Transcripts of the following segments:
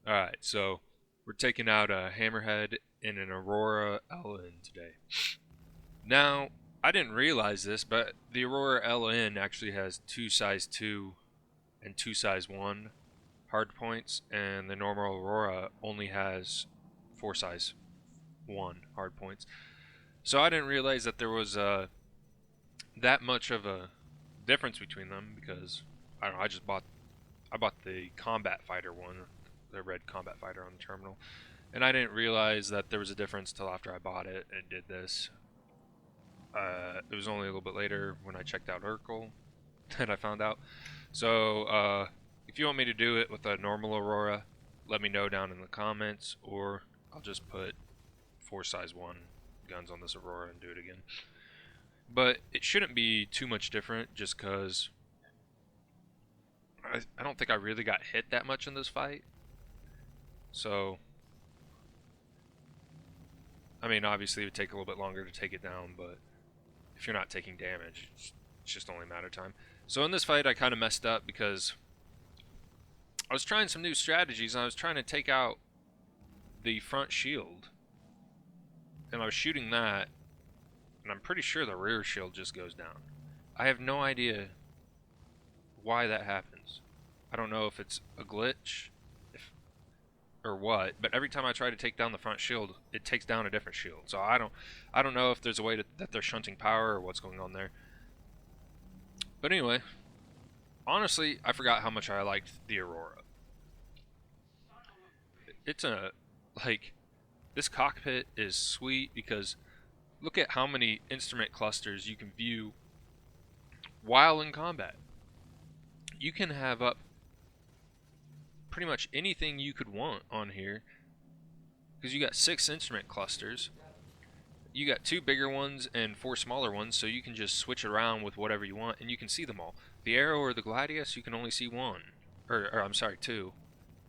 Alright, so we're taking out a Hammerhead and an Aurora LN today. Now, I didn't realize this, but the Aurora LN actually has two size 2 and two size 1 hard points, and the normal Aurora only has 4 size 1 hard points. So I didn't realize that there was that much of a difference between them because I don't know, I bought the combat fighter one, the red combat fighter on the terminal, and I didn't realize that there was a difference till after I bought it and did this. It was only a little bit later when I checked out Urkel that I found out. So if you want me to do it with a normal Aurora, let me know down in the comments, or I'll just put 4 size 1 guns on this Aurora and do it again. But it shouldn't be too much different just because I don't think I really got hit that much in this fight. So, I mean, obviously it would take a little bit longer to take it down, but if you're not taking damage, it's just only a matter of time. So in this fight, I kind of messed up because I was trying some new strategies, and I was trying to take out the front shield, and I was shooting that, and I'm pretty sure the rear shield just goes down. I have no idea why that happens. I don't know if it's a glitch or what, but every time I try to take down the front shield, it takes down a different shield. So I don't know if there's a way that they're shunting power or what's going on there. But anyway, honestly, I forgot how much I liked the Aurora. It's this cockpit is sweet because look at how many instrument clusters you can view while in combat. You can have up pretty much anything you could want on here because you got 6 instrument clusters. You got 2 bigger ones and 4 smaller ones, so you can just switch around with whatever you want and you can see them all. The Arrow or the Gladius, you can only see 1, or I'm sorry, 2,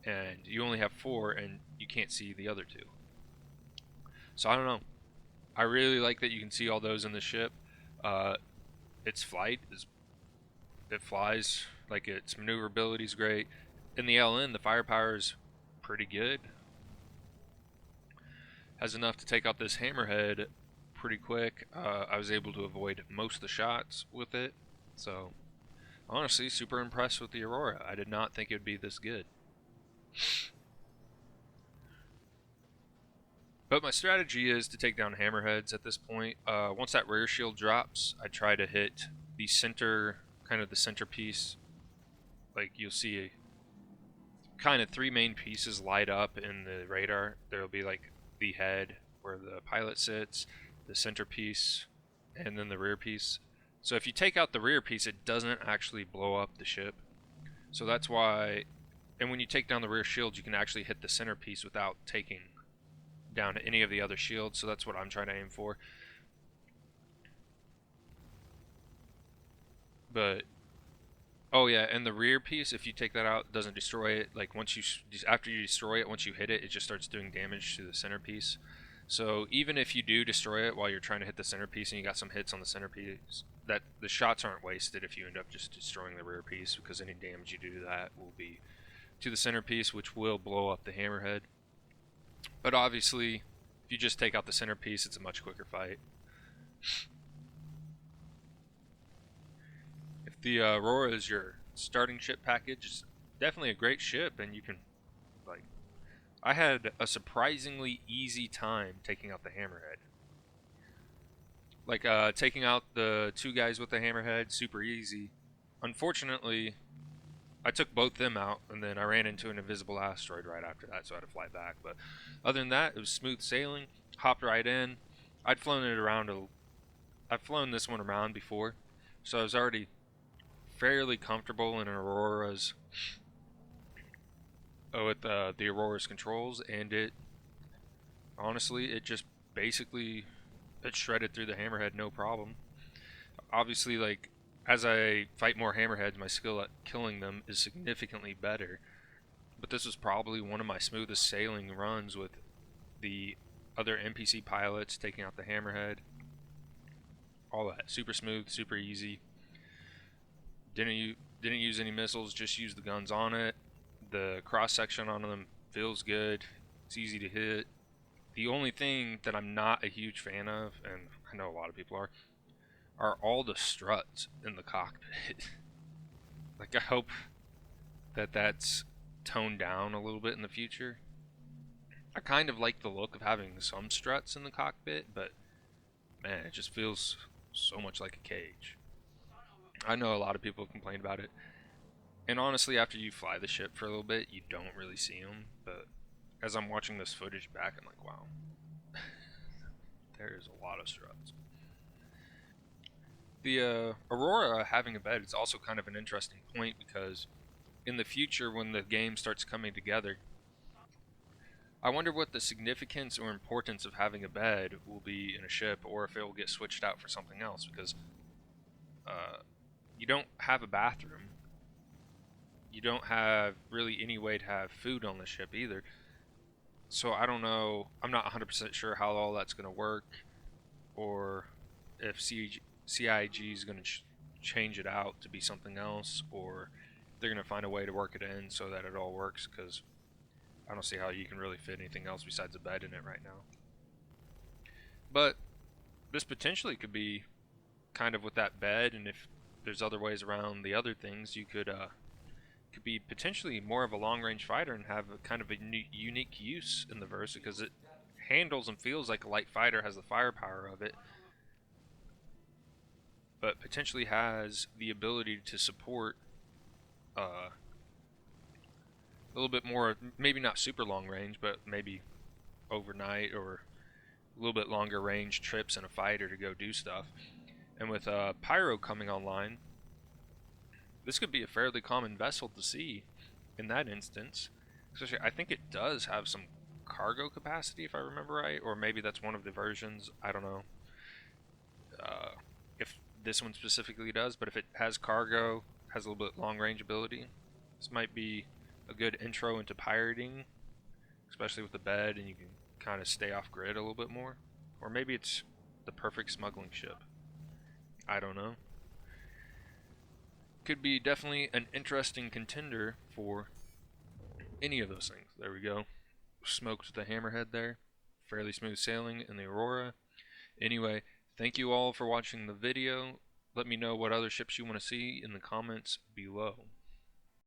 and you only have 4 and you can't see the other 2. So I don't know. I really like that you can see all those in the ship. Its flight is, it flies, like its maneuverability is great. In the LN, the firepower is pretty good. Has enough to take out this Hammerhead pretty quick. I was able to avoid most of the shots with it. So, honestly, super impressed with the Aurora. I did not think it would be this good. But my strategy is to take down Hammerheads at this point. Once that rear shield drops, I try to hit the center, kind of the centerpiece. Like you'll see kind of 3 main pieces light up in the radar. There'll be like the head where the pilot sits, the centerpiece, and then the rear piece. So if you take out the rear piece, it doesn't actually blow up the ship. So that's why, and when you take down the rear shield, you can actually hit the centerpiece without taking down to any of the other shields. So that's what I'm trying to aim for. But oh yeah, and the rear piece, if you take that out, doesn't destroy it. Like after you destroy it, once you hit it, it just starts doing damage to the centerpiece. So even if you do destroy it while you're trying to hit the centerpiece and you got some hits on the centerpiece, that the shots aren't wasted if you end up just destroying the rear piece, because any damage you do to that will be to the centerpiece, which will blow up the Hammerhead. But obviously, if you just take out the centerpiece, it's a much quicker fight. If the Aurora is your starting ship package, it's definitely a great ship, and you can, like, I had a surprisingly easy time taking out the Hammerhead. Like, taking out the 2 guys with the Hammerhead, super easy. Unfortunately, I took both them out, and then I ran into an invisible asteroid right after that, so I had to fly back. But other than that, it was smooth sailing. Hopped right in. I've flown this one around before, so I was already fairly comfortable in Aurora's with the Aurora's controls, and it just basically it shredded through the Hammerhead no problem. Obviously, like, as I fight more Hammerheads, my skill at killing them is significantly better. But this was probably one of my smoothest sailing runs with the other NPC pilots taking out the Hammerhead. All that super smooth, super easy. Didn't use any missiles, just used the guns on it. The cross section on them Feels good. It's easy to hit. The only thing that I'm not a huge fan of, and I know a lot of people are all the struts in the cockpit. Like, I hope that that's toned down a little bit in the future. I kind of like the look of having some struts in the cockpit, but man, it just feels so much like a cage. I know a lot of people complain about it, and honestly, after you fly the ship for a little bit, you don't really see them. But as I'm watching this footage back, I'm like, wow, there's a lot of struts. The Aurora having a bed is also kind of an interesting point because in the future, when the game starts coming together, I wonder what the significance or importance of having a bed will be in a ship, or if it will get switched out for something else. Because uh, you don't have a bathroom, you don't have really any way to have food on the ship either. So I don't know. I'm not 100% sure how all that's going to work, or if CIG is going to change it out to be something else, or they're going to find a way to work it in so that it all works. Because I don't see how you can really fit anything else besides a bed in it right now. But this potentially could be kind of with that bed, and if there's other ways around the other things, you could be potentially more of a long range fighter and have a kind of a unique use in the verse because it handles and feels like a light fighter, has the firepower of it, but potentially has the ability to support a little bit more, maybe not super long range, but maybe overnight or a little bit longer range trips in a fighter to go do stuff. And with Pyro coming online, this could be a fairly common vessel to see in that instance. Especially, I think it does have some cargo capacity, if I remember right, or maybe that's one of the versions. I don't know uh, if this one specifically does, but if it has cargo, has a little bit long range ability, this might be a good intro into pirating, especially with the bed, and you can kind of stay off grid a little bit more. Or maybe it's the perfect smuggling ship. I don't know. Could be definitely an interesting contender for any of those things. There we go. Smoked the Hammerhead there. Fairly smooth sailing in the Aurora. Anyway, thank you all for watching the video. Let me know what other ships you want to see in the comments below.